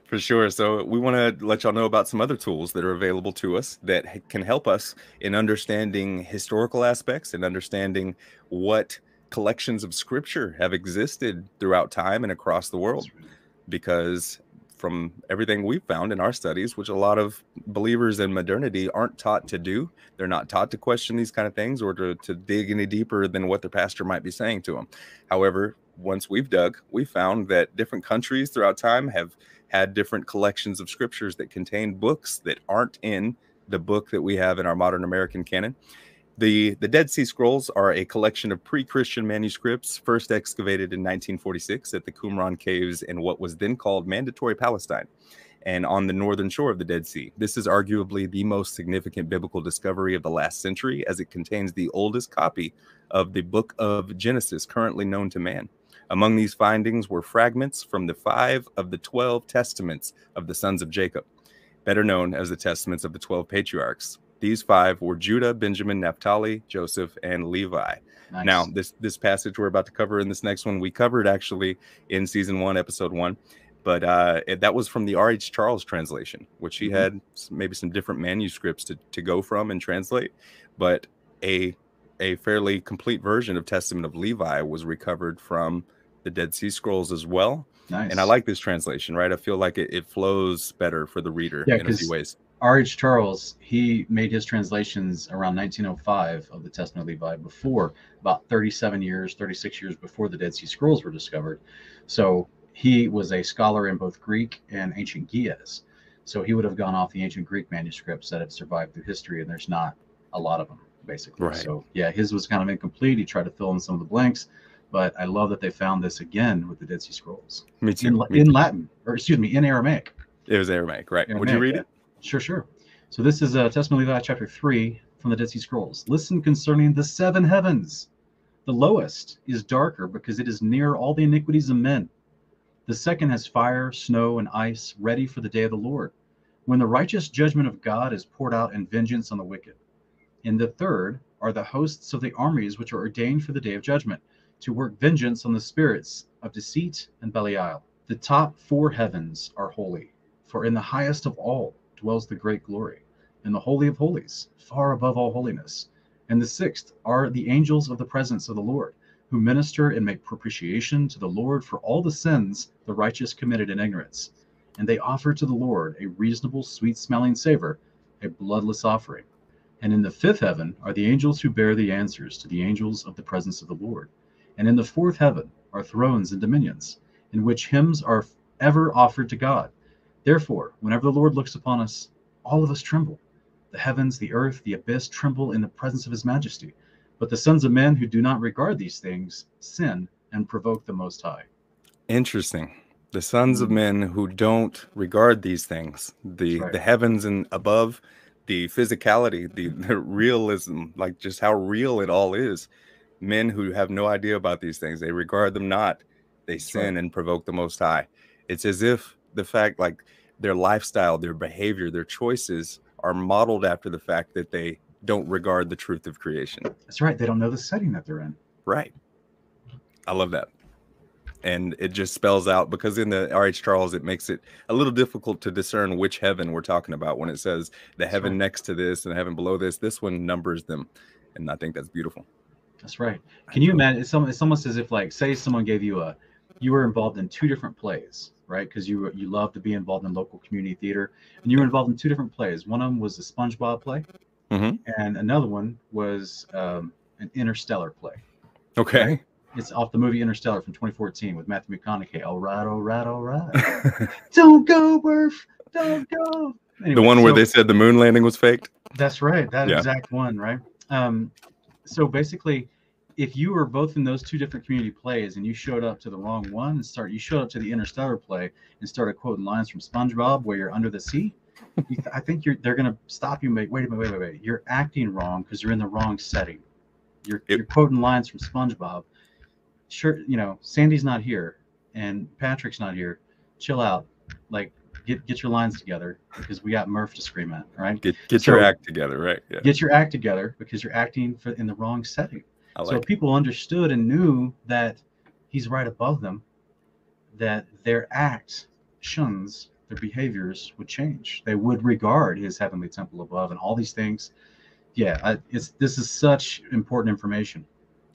For sure. So we want to let y'all know about some other tools that are available to us that can help us in understanding historical aspects and understanding what collections of scripture have existed throughout time and across the world. That's right. Because from everything we've found in our studies, which a lot of believers in modernity aren't taught to do, they're not taught to question these kind of things or to dig any deeper than what their pastor might be saying to them. However, once we've dug, we found that different countries throughout time have had different collections of scriptures that contain books that aren't in the book that we have in our modern American canon. The Dead Sea Scrolls are a collection of pre-Christian manuscripts first excavated in 1946 at the Qumran Caves in what was then called Mandatory Palestine and on the northern shore of the Dead Sea. This is arguably the most significant biblical discovery of the last century, as it contains the oldest copy of the book of Genesis currently known to man. Among these findings were fragments from the 5 of the 12 testaments of the sons of Jacob, better known as the testaments of the 12 patriarchs. These 5 were Judah, Benjamin, Naphtali, Joseph, and Levi. Nice. Now, this passage we're about to cover in this next one, we covered actually in season 1, episode 1. But that was from the R.H. Charles translation, which he had maybe some different manuscripts to go from and translate. But a fairly complete version of Testament of Levi was recovered from the Dead Sea Scrolls as well. Nice. And I like this translation, right? I feel like it flows better for the reader in a few ways. R.H. Charles, he made his translations around 1905 of the Testament of Levi before, about 36 years before the Dead Sea Scrolls were discovered. So he was a scholar in both Greek and ancient Ge'ez. So he would have gone off the ancient Greek manuscripts that have survived through history, and there's not a lot of them, basically. Right. So yeah, his was kind of incomplete. He tried to fill in some of the blanks, but I love that they found this again with the Dead Sea Scrolls. Me too. In Latin, or excuse me, in Aramaic. It was Aramaic, right? Would you read it? Sure. So this is Testament of Levi, chapter 3 from the Dead Sea Scrolls. Listen concerning the 7 heavens. The lowest is darker because it is near all the iniquities of men. The second has fire, snow, and ice ready for the day of the Lord, when the righteous judgment of God is poured out in vengeance on the wicked. In the third are the hosts of the armies which are ordained for the day of judgment, to work vengeance on the spirits of deceit and Belial. The top 4 heavens are holy, for in the highest of all dwells the great glory, in the Holy of Holies, far above all holiness. And the 6th are the angels of the presence of the Lord, who minister and make propitiation to the Lord for all the sins the righteous committed in ignorance. And they offer to the Lord a reasonable, sweet-smelling savor, a bloodless offering. And in the 5th heaven are the angels who bear the answers to the angels of the presence of the Lord. And in the 4th heaven are thrones and dominions, in which hymns are ever offered to God. Therefore, whenever the Lord looks upon us, all of us tremble. The heavens, the earth, the abyss tremble in the presence of his majesty. But the sons of men who do not regard these things sin and provoke the Most High. Interesting. The sons of men who don't regard these things, the heavens and above, the physicality, the realism, like just how real it all is. Men who have no idea about these things, they regard them not. They sin and provoke the Most High. It's as if the fact, like their lifestyle, their behavior, their choices are modeled after the fact that they don't regard the truth of creation. That's right. They don't know the setting that they're in. Right. I love that. And it just spells out, because in the R.H. Charles, it makes it a little difficult to discern which heaven we're talking about when it says the heaven next to this and the heaven below this. This one numbers them. And I think that's beautiful. That's right. Can you imagine? It's almost as if, like, say someone gave you you were involved in 2 different plays, right? Because you love to be involved in local community theater, and you were involved in 2 different plays. One of them was a SpongeBob play, and another one was an Interstellar play. Okay. Right? It's off the movie Interstellar from 2014 with Matthew McConaughey. All right. Don't go, Murph. Don't go. Anyway, the one where they said the moon landing was faked? That's right. That exact one, right? So basically, if you were both in those 2 different community plays and you showed up to the wrong one and you showed up to the Interstellar play and started quoting lines from SpongeBob where you're under the sea, I think they're going to stop you and make, wait a minute. You're acting wrong because you're in the wrong setting. You're quoting lines from SpongeBob. Sure, Sandy's not here and Patrick's not here. Chill out. Like, get your lines together, because we got Murph to scream at, right? Get your act together, right? Yeah. Get your act together, because you're acting in the wrong setting. So people understood and knew that he's right above them, that their actions their behaviors would change. They would regard his heavenly temple above and all these things. Yeah, this is such important information.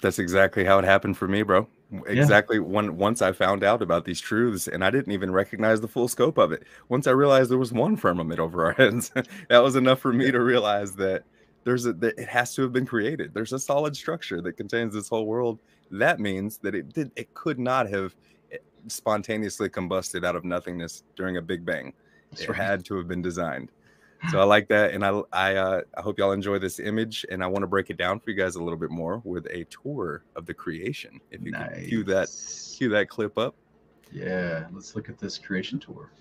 That's exactly how it happened for me, bro. Yeah, Exactly. Once I found out about these truths, and I didn't even recognize the full scope of it. Once I realized there was one firmament over our heads, that was enough for me yeah, to realize that that it has to have been created. There's a solid structure that contains this whole world. That means that it could not have spontaneously combusted out of nothingness during a Big Bang. that's It right. had to have been designed. So I like that, and I hope y'all enjoy this image, and I want to break it down for you guys a little bit more with a tour of the creation. If you could Nice. cue that clip up. Yeah, let's look at this creation tour.